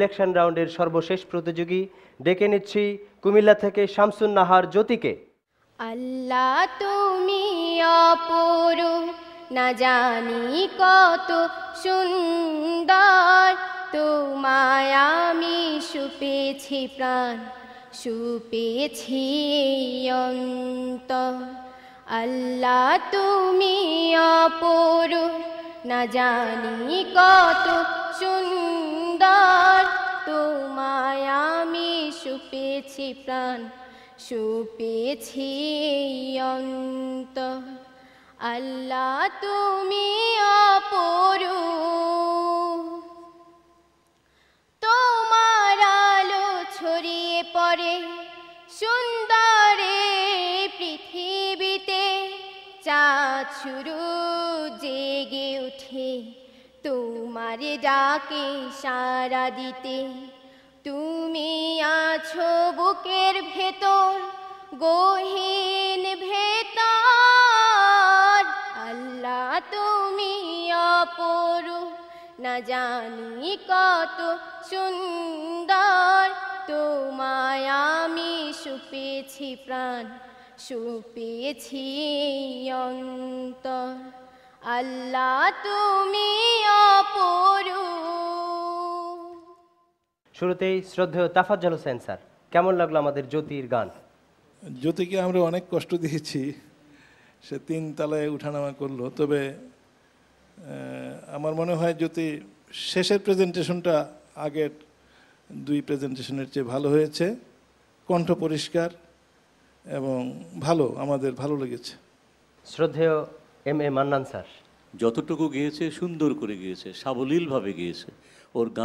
Selection রাউন্ডের সর্বশেষ প্রতিযোগী ডেকে নিচ্ছি কুমিল্লা থেকে শামসুন নাহার জ্যোতিকে। আল্লাহ তুমি অপরূপ, না জানি কত সুন্দর, তোমায় আমি সুপেছি প্রাণ, সুপেছি অন্তর। আল্লাহ তুমি অপরূপ, না জানি কত সুন্দর, তোমায় আমি সুপেছি প্রাণ, সুপেছি অন্তর। আল্লাহ তুমি অপরূপ, তোমার আলো ছড়িয়ে পড়ে সুন্দরে পৃথিবীতে, চাঁদ শুরু জেগে উঠে তোমার ডাকে সাড়া দিতে। তুমি আছো বুকের ভেতর, গহীন ভেতর। আল্লাহ তুমি অপরূপ, না জানি কত সুন্দর, তোমায় আমি সুপেছি প্রাণ, সুপেছি অন্তর। আল্লাহ তুমি অপরূপ। শুরুতেই শ্রদ্ধেয় তাফাজ্জল হোসেন স্যার, কেমন লাগলো আমাদের জ্যোতির গান? জ্যোতিকে আমরা অনেক কষ্ট দিয়েছি, সে 3 তলায় উঠানামা করলো। তবে আমার মনে হয় জ্যোতি শেষের প্রেজেন্টেশনটা আগের 2 প্রেজেন্টেশনের চেয়ে ভালো হয়েছে, কণ্ঠ পরিষ্কার এবং ভালো, আমাদের ভালো লেগেছে। শ্রদ্ধেয় এম এ মান্নান স্যার, যতটুকু গেয়েছে সুন্দর করে গিয়েছে, সাবলীলভাবে গিয়েছে। ওর গান